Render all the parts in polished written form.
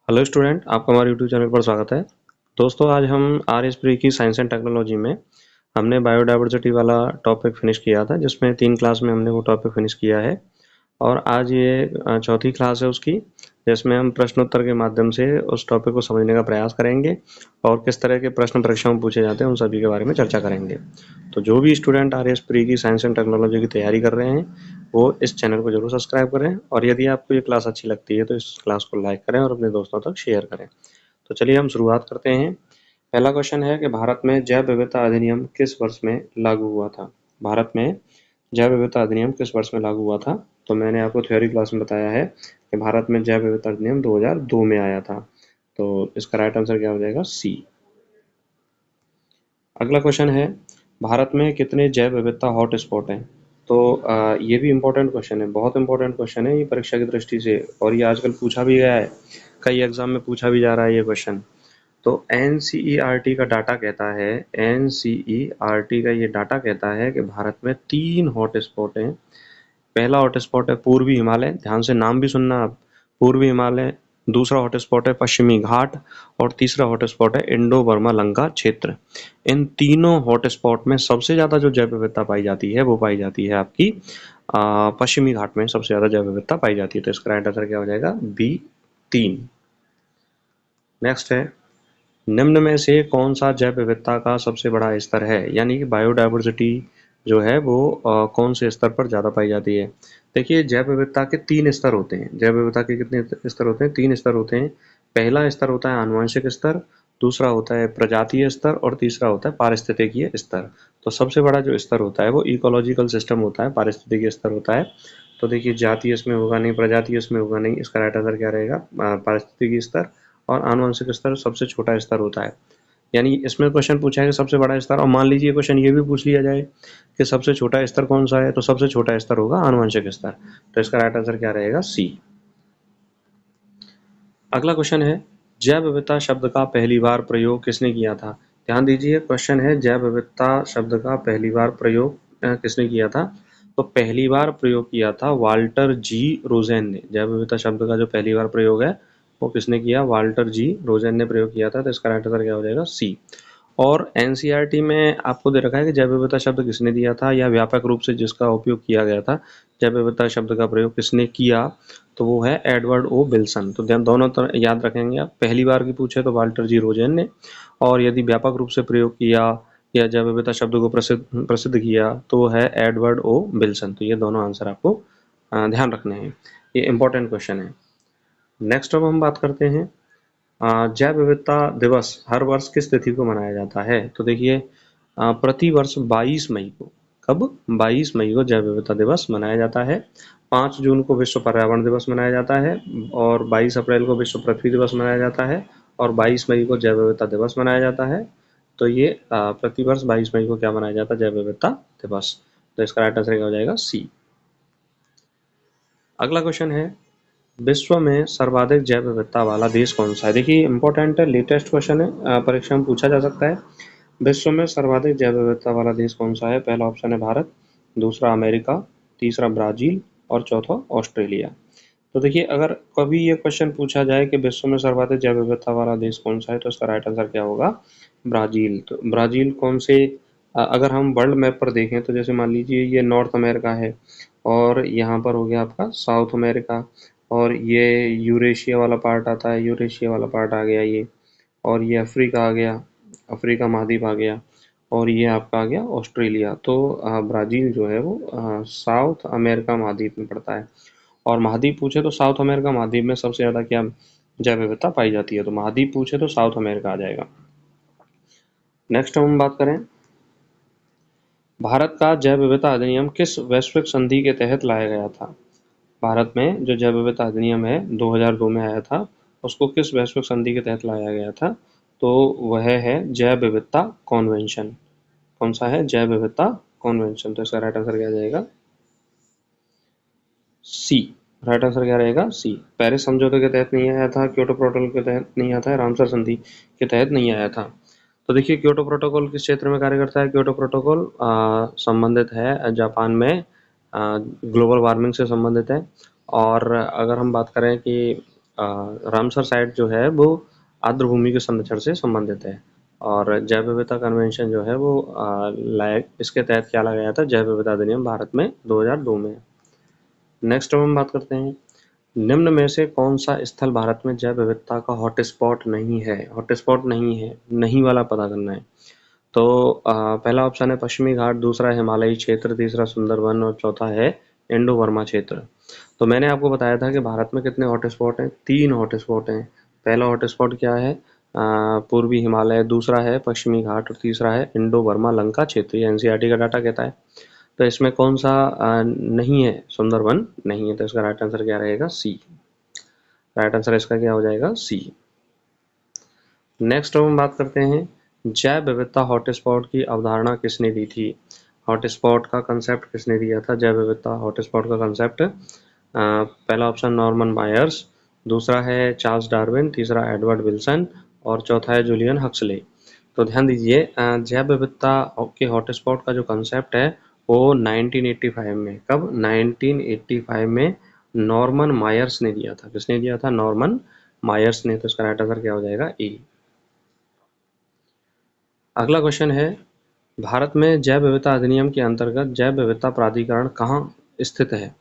Hello student, आपका हमारे YouTube channel पर स्वागत है। दोस्तों, आज हम आर एस प्री की साइंस एंड टेक्नोलॉजी में हमने बायोडाइवर्सिटी वाला टॉपिक फिनिश किया था, जिसमें 3 क्लास में हमने वो टॉपिक फिनिश किया है। और आज ये चौथी क्लास है उसकी, जिसमें हम प्रश्नोत्तर के माध्यम से उस टॉपिक को समझने का प्रयास करेंगे और किस तरह के प्रश्न परीक्षा में पूछे जाते हैं उन सभी के बारे में चर्चा करेंगे। तो जो भी स्टूडेंट आर एस प्री की साइंस एंड टेक्नोलॉजी की तैयारी कर रहे हैं, वो इस चैनल को जरूर सब्सक्राइब करें, और यदि आपको ये क्लास अच्छी लगती है तो इस क्लास को लाइक करें और अपने दोस्तों तक शेयर करें। तो चलिए हम शुरुआत करते हैं। पहला क्वेश्चन है कि भारत में जैव विविधता अधिनियम किस वर्ष में लागू हुआ था? भारत में जैव विविधता अधिनियम किस वर्ष में लागू हुआ था? तो मैंने आपको थ्योरी क्लास में बताया है कि भारत में जैव विविधता अधिनियम 2002 में आया था। तो इसका राइट आंसर क्या हो जाएगा? सी। अगला क्वेश्चन है, भारत में कितने जैव विविधता हॉट स्पॉट हैं? तो ये भी इम्पोर्टेंट क्वेश्चन है, बहुत इंपॉर्टेंट क्वेश्चन है ये परीक्षा की दृष्टि से, और ये आजकल पूछा भी गया है, कई एग्जाम में पूछा भी जा रहा है ये क्वेश्चन। तो एनसीईआरटी का डाटा कहता है, एनसीईआरटी का ये डाटा कहता है कि भारत में 3 हॉट स्पॉट हैं। पहला हॉट स्पॉट है पूर्वी हिमालय, ध्यान से नाम भी सुनना आप, पूर्वी हिमालय। दूसरा हॉट स्पॉट है पश्चिमी घाट, और तीसरा हॉट स्पॉट है इंडो बर्मा लंका क्षेत्र। इन तीनों हॉट स्पॉट में सबसे ज्यादा जो जैव विविधता पाई जाती है वो पाई जाती है आपकी पश्चिमी घाट में सबसे ज्यादा जैव विविधता पाई जाती है। तो इसका राइट आंसर क्या हो जाएगा? बी 3। नेक्स्ट है, निम्न में से कौन सा जैव विविधता का सबसे बड़ा स्तर है? यानी कि बायोडाइवर्सिटी जो है वो कौन से स्तर पर ज़्यादा पाई जाती है? देखिए, जैव विविधता के 3 स्तर होते हैं। जैव विविधता के कितने स्तर होते हैं? 3 स्तर होते हैं। पहला स्तर होता है आनुवंशिक स्तर, दूसरा होता है प्रजातीय स्तर, और तीसरा होता है पारिस्थितिकीय स्तर। तो सबसे बड़ा जो स्तर होता है वो इकोलॉजिकल सिस्टम होता है, पारिस्थितिकीय स्तर होता है। तो देखिए, जातीय इसमें होगा नहीं, प्रजातीय इसमें होगा नहीं, इसका राइट आंसर क्या रहेगा? पारिस्थितिकीय स्तर। और आनुवंशिक स्तर सबसे छोटा स्तर होता है। यानी इसमें क्वेश्चन पूछा है कि सबसे बड़ा स्तर, और मान लीजिए क्वेश्चन ये भी पूछ लिया जाए कि सबसे छोटा स्तर कौन सा है, तो सबसे छोटा स्तर होगा आनुवंशिक स्तर। तो इसका राइट आंसर क्या रहेगा? सी। अगला क्वेश्चन है, जैव विविधता शब्द का पहली बार प्रयोग किसने किया था? ध्यान दीजिए, क्वेश्चन है जैव विविधता शब्द का पहली बार प्रयोग किसने किया था? तो पहली बार प्रयोग किया था वाल्टर जी रोजेन ने। जैव विविधता शब्द का जो पहली बार प्रयोग है वो किसने किया? वाल्टर जी रोजेन ने प्रयोग किया था। तो इसका राइट आंसर क्या हो जाएगा? सी। और एनसीईआरटी में आपको दे रखा है कि जैव विविधता शब्द किसने दिया था, या व्यापक रूप से जिसका उपयोग किया गया था, जैव विविधता शब्द का प्रयोग किसने किया, तो वो है एडवर्ड ओ विल्सन। तो दोनों तरह याद रखेंगे आप, पहली बार की पूछे तो वाल्टर जी रोजेन ने, और यदि व्यापक रूप से प्रयोग किया या जैव विविधता शब्द को प्रसिद्ध किया तो वो है एडवर्ड ओ विल्सन। तो ये दोनों आंसर आपको ध्यान रखने हैं, ये इंपॉर्टेंट क्वेश्चन है। नेक्स्ट अब हम बात करते हैं, जैव विविधता दिवस हर वर्ष किस तिथि को मनाया जाता है? तो देखिए, प्रति वर्ष 22 मई को, कब? 22 मई को जैव विविधता दिवस मनाया जाता है। 5 जून को विश्व पर्यावरण दिवस मनाया जाता है, और 22 अप्रैल को विश्व पृथ्वी दिवस मनाया जाता है, और 22 मई को जैव विविधता दिवस मनाया जाता है। तो ये प्रति वर्ष 22 मई को क्या मनाया जाता है? जैव विविधता दिवस। तो इसका राइट आंसर क्या हो जाएगा? सी। अगला क्वेश्चन है, विश्व में सर्वाधिक जैव विविधता वाला देश कौन सा है? देखिए, इंपॉर्टेंट है, लेटेस्ट क्वेश्चन है, परीक्षा में पूछा जा सकता है। विश्व में सर्वाधिक जैव विविधता वाला देश कौन सा है? पहला ऑप्शन है भारत, दूसरा अमेरिका, तीसरा ब्राजील, और चौथा ऑस्ट्रेलिया। तो देखिए, अगर कभी ये क्वेश्चन पूछा जाए कि विश्व में सर्वाधिक जैव विविधता वाला देश कौन सा है, तो इसका राइट आंसर क्या होगा? ब्राजील। तो ब्राजील कौन से, अगर हम वर्ल्ड मैप पर देखें तो जैसे मान लीजिए ये नॉर्थ अमेरिका है, और यहाँ पर हो गया आपका साउथ अमेरिका, और ये यूरेशिया वाला पार्ट आता है, यूरेशिया वाला पार्ट आ गया ये, और ये अफ्रीका आ गया, अफ्रीका महाद्वीप आ गया, और ये आपका आ गया ऑस्ट्रेलिया। तो ब्राज़ील जो है वो साउथ अमेरिका महाद्वीप में पड़ता है। और महाद्वीप पूछे तो साउथ अमेरिका महाद्वीप में सबसे ज़्यादा क्या जैव विविधता पाई जाती है? तो महाद्वीप पूछे तो साउथ अमेरिका आ जाएगा। नेक्स्ट हम बात करें, भारत का जैव विविधता अधिनियम किस वैश्विक संधि के तहत लाया गया था? भारत में जो जैव विविधता अधिनियम है 2002 में आया था, उसको किस वैश्विक संधि के तहत लाया गया था? तो वह है जैव विविधता कॉन्वेंशन। कौन सा है? जैव विविधता कॉन्वेंशन। तो इसका राइट आंसर क्या जाएगा? सी। राइट आंसर क्या रहेगा? सी। पेरिस समझौते के तहत नहीं आया था, क्योटो प्रोटोकॉल के तहत नहीं आता है, रामसर संधि के तहत नहीं आया था। तो देखिए, क्योटो प्रोटोकॉल किस क्षेत्र में कार्य करता है? क्योटो प्रोटोकॉल संबंधित है जापान में, ग्लोबल वार्मिंग से संबंधित है। और अगर हम बात करें कि रामसर साइट जो है वो आर्द्रभूमि के संरक्षण से संबंधित है। और जैव विविधता कन्वेंशन जो है वो इसके तहत क्या लाया गया था, जैव विविधता अधिनियम भारत में 2002 में। नेक्स्ट हम बात करते हैं, निम्न में से कौन सा स्थल भारत में जैव विविधता का हॉटस्पॉट नहीं है। हॉटस्पॉट नहीं है, नहीं वाला पता करना है। तो पहला ऑप्शन है पश्चिमी घाट, दूसरा है हिमालयी क्षेत्र, तीसरा सुंदरवन और चौथा है इंडो बर्मा क्षेत्र। तो मैंने आपको बताया था कि भारत में कितने हॉटस्पॉट हैं, 3 हॉटस्पॉट हैं। पहला हॉटस्पॉट क्या है, पूर्वी हिमालय, दूसरा है पश्चिमी घाट और तीसरा है इंडो बर्मा लंका क्षेत्र। ये एनसीईआरटी का डाटा कहता है। तो इसमें कौन सा नहीं है, सुंदरवन नहीं है। तो इसका राइट आंसर क्या रहेगा, सी। राइट आंसर इसका क्या हो जाएगा, सी। नेक्स्ट हम बात करते हैं, जैव विविधता हॉटस्पॉट की अवधारणा किसने दी थी। हॉटस्पॉट का कंसेप्ट किसने दिया था, जैव विविधता हॉटस्पॉट का कंसेप्ट। पहला ऑप्शन नॉर्मन मायर्स, दूसरा है चार्ल्स डार्विन, तीसरा एडवर्ड विल्सन और चौथा है जूलियन हक्सले। तो ध्यान दीजिए, जैव विविधता के हॉटस्पॉट का जो कंसेप्ट है वो 1985 में, कब, 1985 में नॉर्मन मायर्स ने दिया था। किसने दिया था, नॉर्मन मायर्स ने। तो इसका राइट आंसर क्या हो जाएगा, ए। अगला क्वेश्चन है, भारत में जैव विविधता अधिनियम के अंतर्गत जैव विविधता प्राधिकरण कहाँ स्थित है।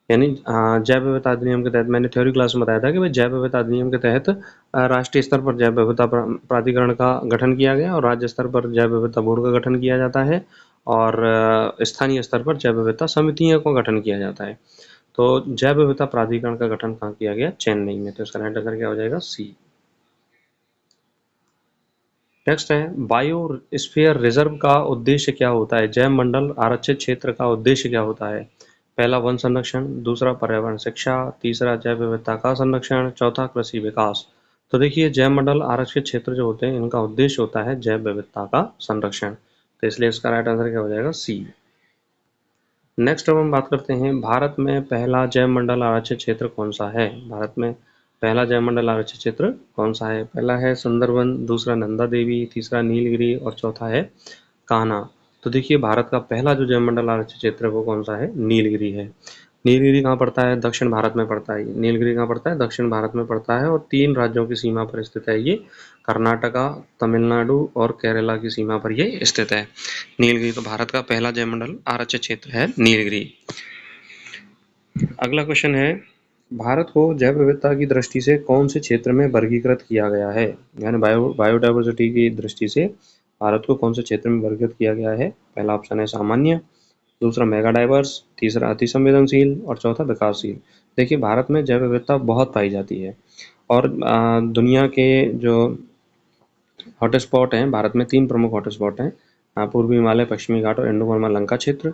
यानी जैव विविधता अधिनियम के तहत, मैंने थ्योरी क्लास में बताया था कि भाई जैव विविधता अधिनियम के तहत राष्ट्रीय स्तर पर जैव विविधता प्राधिकरण का गठन किया गया और राज्य स्तर पर जैव विविधता बोर्ड का गठन किया जाता है और स्थानीय स्तर पर जैव विविधता समितियों का गठन किया जाता है। तो जैव विविधता प्राधिकरण का गठन कहाँ किया गया, चेन्नई में। तो इसका राइट आंसर क्या हो जाएगा, सी। नेक्स्ट है, बायोस्फीयर रिजर्व का उद्देश्य क्या होता है। जैव मंडल आरक्षित क्षेत्र का उद्देश्य क्या होता है। पहला वन संरक्षण, दूसरा पर्यावरण शिक्षा, तीसरा जैव विविधता का संरक्षण, चौथा कृषि विकास। तो देखिए, जैव मंडल आरक्षित क्षेत्र जो होते हैं इनका उद्देश्य होता है जैव विविधता का संरक्षण। तो इसलिए इसका राइट आंसर क्या हो जाएगा, सी। नेक्स्ट अब हम बात करते हैं, भारत में पहला जैव मंडल आरक्षित क्षेत्र कौन सा है। भारत में पहला जैव मंडल आरक्षित क्षेत्र कौन सा है। पहला है सुंदरवन, दूसरा नंदा देवी, तीसरा नीलगिरी और चौथा है कान्हा। तो देखिए, भारत का पहला जो जैव मंडल आरक्षित क्षेत्र है वो कौन सा है, नीलगिरी है। नीलगिरी कहाँ पड़ता है, दक्षिण भारत में पड़ता है। नीलगिरी कहाँ पड़ता है, दक्षिण भारत में पड़ता है और 3 राज्यों की सीमा पर स्थित है ये, कर्नाटका, तमिलनाडु और केरला की सीमा पर ये स्थित है नीलगिरी। तो भारत का पहला जयमंडल आरक्षित क्षेत्र है नीलगिरी। अगला क्वेश्चन है, भारत को जैव विविधता की दृष्टि से कौन से क्षेत्र में वर्गीकृत किया गया है। यानी बायोडाइवर्सिटी की दृष्टि से भारत को कौन से क्षेत्र में वर्गीकृत किया गया है। पहला ऑप्शन है सामान्य, दूसरा मेगा डाइवर्स, तीसरा अति संवेदनशील और चौथा विकासशील। देखिए, भारत में जैव विविधता बहुत पाई जाती है और दुनिया के जो हॉटस्पॉट हैं, भारत में 3 प्रमुख हॉटस्पॉट हैं, पूर्वी हिमालय, पश्चिमी घाट और इंडो बर्मा लंका क्षेत्र।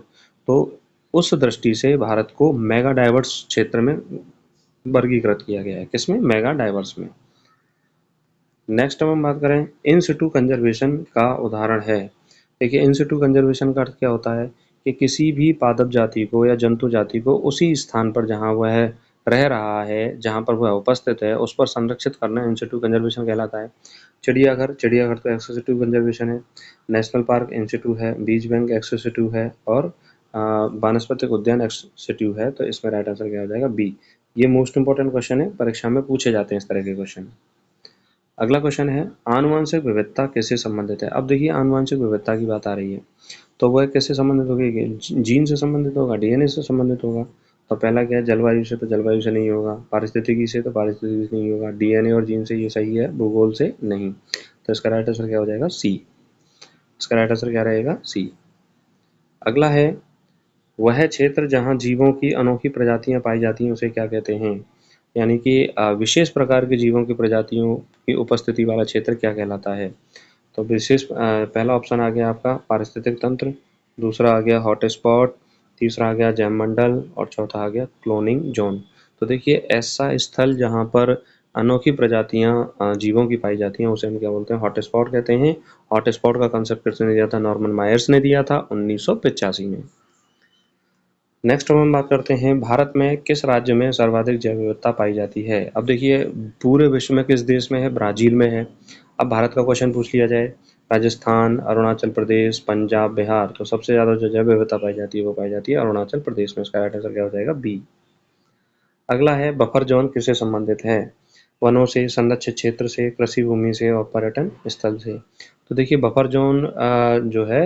तो उस दृष्टि से भारत को मेगा डाइवर्स क्षेत्र में वर्गीकृत किया गया है। किसमें, मेगा डाइवर्स में। नेक्स्ट हम बात करें, इन सिटू कंजर्वेशन का उदाहरण है। देखिए, इन सिटू कंजर्वेशन का अर्थ क्या होता है कि किसी भी पादप जाति को या जंतु जाति को उसी स्थान पर जहाँ वह रह रहा है, जहाँ पर वह उपस्थित है, उस पर संरक्षित करना इन सिटू कंजर्वेशन कहलाता है। चिड़ियाघर तो एक्स सिटू कंजर्वेशन है, नेशनल पार्क इन सिटू है, बीज बैंक एक्स सिटू है और वानस्पतिक उद्यान एक्स सिटू है। तो इसमें राइट आंसर क्या हो जाएगा, बी। ये मोस्ट इंपॉर्टेंट क्वेश्चन है, परीक्षा में पूछे जाते हैं इस तरह के क्वेश्चन। अगला क्वेश्चन है, आनुवंशिक विविधता किससे संबंधित है। अब देखिए, आनुवंशिक विविधता की बात आ रही है तो वह किससे संबंधित होगी, जीन से संबंधित होगा, डीएनए से संबंधित होगा। तो पहला क्या है, जलवायु से, तो जलवायु से नहीं होगा, पारिस्थितिकी से, तो पारिस्थितिकी से नहीं होगा, डीएनए और जीन से ये सही है, भूगोल से नहीं। तो इसका राइट आंसर क्या हो जाएगा, सी। इसका राइट आंसर क्या रहेगा, सी। अगला है, वह क्षेत्र जहाँ जीवों की अनोखी प्रजातियां पाई जाती हैं उसे क्या कहते हैं। यानी कि विशेष प्रकार के जीवों की प्रजातियों की उपस्थिति वाला क्षेत्र क्या कहलाता है। तो विशेष, पहला ऑप्शन आ गया आपका पारिस्थितिक तंत्र, दूसरा आ गया हॉटस्पॉट, तीसरा आ गया जैव मंडल और चौथा आ गया क्लोनिंग जोन। तो देखिए, ऐसा स्थल जहाँ पर अनोखी प्रजातियां जीवों की पाई जाती हैं उसे हम क्या बोलते हैं, हॉटस्पॉट कहते हैं। हॉटस्पॉट का कंसेप्ट किसने दिया था, नॉर्मन मायर्स ने दिया था 1985 में। नेक्स्ट हम बात करते हैं, भारत में किस राज्य में सर्वाधिक जैव विविधता पाई जाती है। अब देखिए, पूरे विश्व में किस देश में है, ब्राजील में है। अब भारत का क्वेश्चन पूछ लिया जाए, राजस्थान, अरुणाचल प्रदेश, पंजाब, बिहार, तो सबसे ज़्यादा जो जैव विविधता पाई जाती है वो पाई जाती है अरुणाचल प्रदेश में। इसका राइट आंसर क्या हो जाएगा, बी। अगला है, बफर जोन किससे संबंधित है। वनों से, संरक्षित क्षेत्र से, कृषि भूमि से और पर्यटन स्थल से। तो देखिए बफर जोन जो है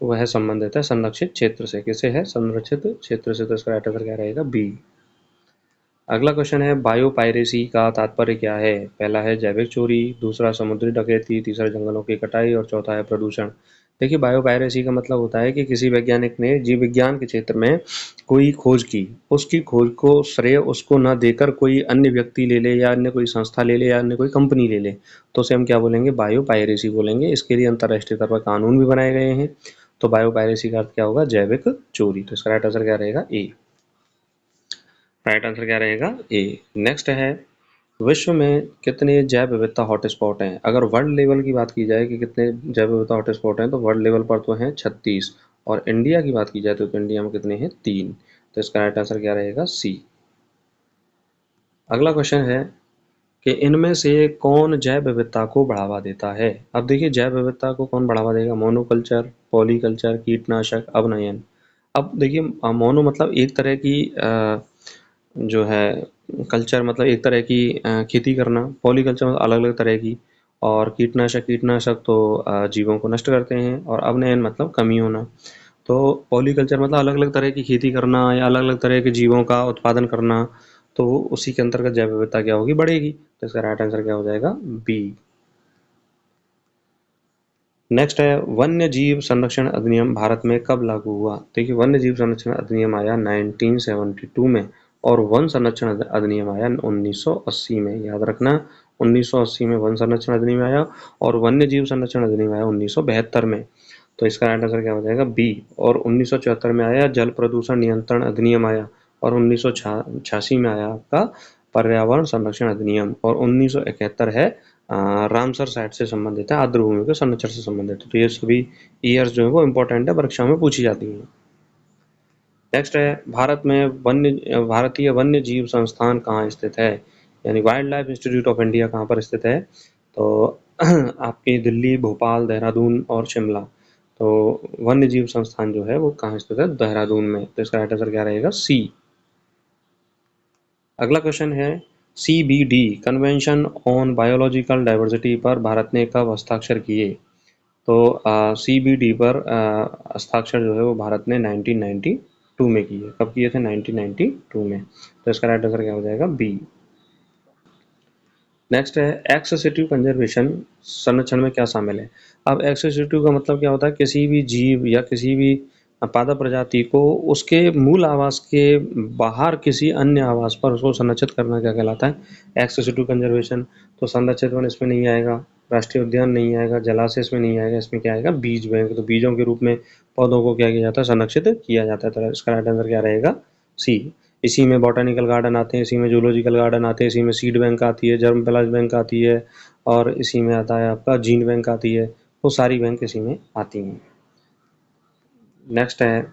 वह संबंधित है संरक्षित क्षेत्र से। किसे है? संरक्षित क्षेत्र से। तो इसका राइट आंसर क्या रहेगा? बी। अगला क्वेश्चन है बायो पायरेसी का तात्पर्य क्या है? पहला है जैविक चोरी, दूसरा समुद्री डकैती, तीसरा जंगलों की कटाई और चौथा है प्रदूषण। देखिए बायो पायरेसी का मतलब होता है कि किसी वैज्ञानिक ने जीव विज्ञान के क्षेत्र में कोई खोज की, उसकी खोज को श्रेय उसको न देकर कोई अन्य व्यक्ति ले ले या अन्य कोई संस्था ले ले या अन्य कोई कंपनी ले ले, तो उसे हम क्या बोलेंगे? बायो पायरेसी बोलेंगे। इसके लिए अंतर्राष्ट्रीय स्तर पर कानून भी बनाए गए हैं। तो बायो पायरेसी का अर्थ क्या होगा? जैविक चोरी। तो इसका राइट आंसर क्या रहेगा? ए। राइट आंसर क्या रहेगा? ए। नेक्स्ट है विश्व में कितने जैव विविधता हॉटस्पॉट हैं? अगर वर्ल्ड लेवल की बात की जाए कि कितने जैव विविधता हॉटस्पॉट हैं, तो वर्ल्ड लेवल पर तो हैं 36 और इंडिया की बात की जाए तो इंडिया में कितने हैं? 3। तो इसका राइट आंसर क्या रहेगा? सी। अगला क्वेश्चन है कि इनमें से कौन जैव विविधता को बढ़ावा देता है? अब देखिए जैव विविधता को कौन बढ़ावा देगा? मोनोकल्चर, पॉलीकल्चर, कीटनाशक, अवनयन। अब देखिए मोनो मतलब एक तरह की जो है कल्चर मतलब एक तरह की खेती करना, पॉलीकल्चर मतलब अलग अलग तरह की, और कीटनाशक कीटनाशक तो जीवों को नष्ट करते हैं, और अवनयन मतलब कमी होना। तो पॉलीकल्चर मतलब अलग अलग तरह की खेती करना या अलग अलग तरह के जीवों का उत्पादन करना, तो उसी के अंतर्गत जैव विविधता क्या होगी? बढ़ेगी। तो इसका राइट आंसर क्या हो जाएगा? बी। नेक्स्ट है वन्य जीव संरक्षण अधिनियम भारत में कब लागू हुआ? देखिए वन्य जीव संरक्षण अधिनियम आया 1972 में और वन संरक्षण अधिनियम आया 1980 में। याद रखना 1980 में वन संरक्षण अधिनियम आया और वन्य जीव संरक्षण अधिनियम आया 1972 में। तो इसका राइट आंसर क्या हो जाएगा? बी। और 1974 में आया जल प्रदूषण नियंत्रण अधिनियम आया, और 1986 में आया आपका पर्यावरण संरक्षण अधिनियम, और 1971 है रामसर साइट से संबंधित है, आर्द्रभूमि के संरक्षण से संबंधित है। तो ये सभी ईयर्स जो है वो इंपॉर्टेंट है, परीक्षा में पूछी जाती है। नेक्स्ट है भारतीय वन्य जीव संस्थान कहाँ स्थित है? यानी wild life institute of India कहाँ पर स्थित है? तो आपके दिल्ली, भोपाल, देहरादून और शिमला। तो वन्य जीव संस्थान जो है वो कहाँ स्थित है? देहरादून में। तो इसका राइट आंसर क्या रहेगा? सी। अगला क्वेश्चन है CBD convention on biological diversity पर भारत ने कब हस्ताक्षर किए? तो CBD पर हस्ताक्षर जो है वो भारत ने 1992 में किए। कब किए थे? 1992 में। तो इसका राइट आंसर क्या हो जाएगा? बी। नेक्स्ट है एक्सेसिटिव कंजर्वेशन संरक्षण में क्या शामिल है? अब एक्सेसिटिव का मतलब क्या होता है? किसी भी जीव या किसी भी पादप प्रजाति को उसके मूल आवास के बाहर किसी अन्य आवास पर उसको संरक्षित करना क्या कहलाता है? एक्सेसिटिव कंजर्वेशन। तो संरक्षित वन इसमें नहीं आएगा, राष्ट्रीय उद्यान नहीं आएगा, जलाशय इसमें नहीं आएगा, इसमें क्या आएगा? बीज बैंक। तो बीजों के रूप में पौधों को क्या किया जाता है? संरक्षित किया जाता है। तो इसका राइट आंसर क्या रहेगा? सी। इसी में बॉटनिकल गार्डन आते हैं, इसी में जूलॉजिकल गार्डन आते हैं, इसी में सीड बैंक आती है, जर्म प्लाज बैंक आती है, और इसी में आता है आपका जीन बैंक आती है। वो सारी बैंक इसी में आती हैं। नेक्स्ट है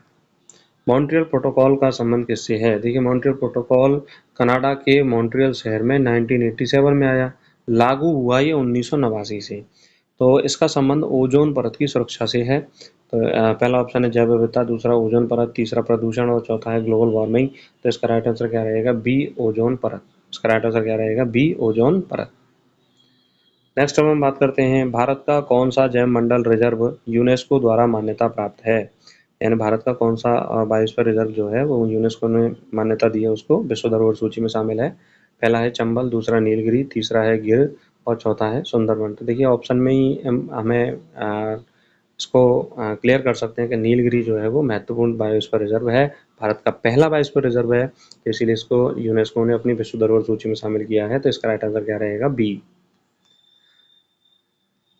मॉन्ट्रियल प्रोटोकॉल का संबंध किससे है? देखिए मॉन्ट्रियल प्रोटोकॉल कनाडा के मॉन्ट्रियल शहर में 1987 में आया, लागू हुआ ये 1989 से। तो इसका संबंध ओजोन परत की सुरक्षा से है। तो पहला ऑप्शन है जैव विविधता, दूसरा ओजोन परत, तीसरा प्रदूषण और चौथा है ग्लोबल वार्मिंग। तो इसका राइट आंसर क्या रहेगा? बी, ओजोन परत। इसका राइट आंसर क्या रहेगा? बी, ओजोन परत। नेक्स्ट हम बात करते हैं भारत का कौन सा जैव मंडल रिजर्व यूनेस्को द्वारा मान्यता प्राप्त है? यानी भारत का कौन सा बायोस्फीयर रिजर्व जो है वो यूनेस्को ने मान्यता दी है, उसको विश्व धरोहर सूची में शामिल है। पहला है चंबल, दूसरा नीलगिरी, तीसरा है गिर और चौथा है सुंदरबन। तो देखिए ऑप्शन में ही हमें इसको क्लियर कर सकते हैं कि नीलगिरी जो है वो महत्वपूर्ण बायोस्फीयर रिजर्व है, भारत का पहला बायोस्फीयर रिजर्व है, तो इसीलिए इसको यूनेस्को ने अपनी विश्व धरोहर सूची में शामिल किया है। तो इसका राइट आंसर क्या रहेगा? बी।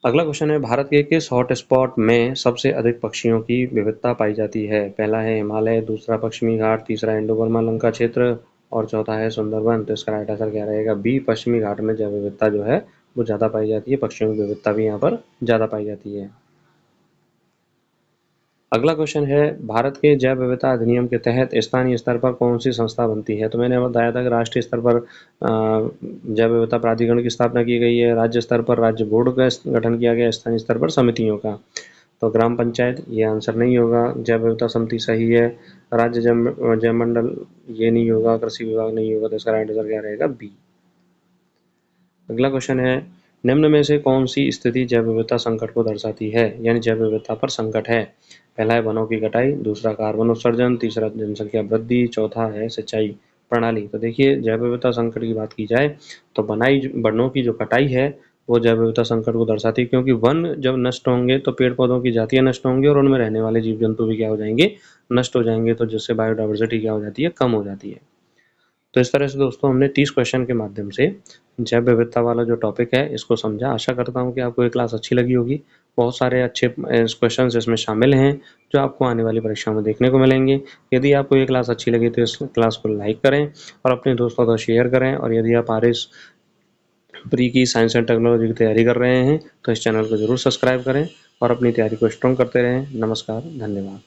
अगला क्वेश्चन है भारत के किस हॉटस्पॉट में सबसे अधिक पक्षियों की विविधता पाई जाती है? पहला है हिमालय, दूसरा पश्चिमी घाट, तीसरा इंडो बर्मा लंका क्षेत्र और चौथा है सुंदरबन। तो इसका राइट आंसर क्या रहेगा? बी, पश्चिमी घाट में जैव विविधता जो है वो ज़्यादा पाई जाती है, पक्षियों की विविधता भी यहाँ पर ज़्यादा पाई जाती है। अगला क्वेश्चन है भारत के जैव विविधता अधिनियम के तहत स्थानीय स्तर पर कौन सी संस्था बनती है? तो मैंने बताया था कि राष्ट्रीय स्तर पर जैव विविधता प्राधिकरण की स्थापना की गई है, राज्य स्तर पर राज्य बोर्ड का गठन किया गया, स्थानीय स्तर पर समितियों का। तो ग्राम पंचायत ये आंसर नहीं होगा, जैव विविधता समिति सही है, राज्य जैव मंडल ये नहीं होगा, कृषि विभाग नहीं होगा। तो इसका राइट आंसर क्या रहेगा? बी। अगला क्वेश्चन है, निम्न में से कौन सी स्थिति जैव विविधता संकट को दर्शाती है, यानी जैव विविधता पर संकट है। पहला है वनों की कटाई, दूसरा कार्बन उत्सर्जन, तीसरा जनसंख्या वृद्धि, चौथा है सिंचाई प्रणाली। तो देखिए, जैव विविधता संकट की बात की जाए तो वनों की जो कटाई है वो जैव विविधता संकट को दर्शाती है, क्योंकि वन जब नष्ट होंगे तो पेड़ पौधों की जातियां नष्ट होंगी और उनमें रहने वाले जीव जंतु भी क्या हो जाएंगे, नष्ट हो जाएंगे। तो जिससे बायोडाइवर्सिटी क्या हो जाती है, कम हो जाती है। तो इस तरह से दोस्तों हमने 30 क्वेश्चन के माध्यम से जैव विविधता वाला जो टॉपिक है इसको समझा। आशा करता हूँ कि आपको ये क्लास अच्छी लगी होगी। बहुत सारे अच्छे क्वेश्चन इसमें शामिल हैं जो आपको आने वाली परीक्षा में देखने को मिलेंगे। यदि आपको ये क्लास अच्छी लगी तो इस क्लास को लाइक करें और अपने दोस्तों को शेयर करें। और यदि आप आरएस प्री की साइंस एंड टेक्नोलॉजी की तैयारी कर रहे हैं तो इस चैनल को जरूर सब्सक्राइब करें और अपनी तैयारी को स्ट्रॉन्ग करते रहें। नमस्कार, धन्यवाद।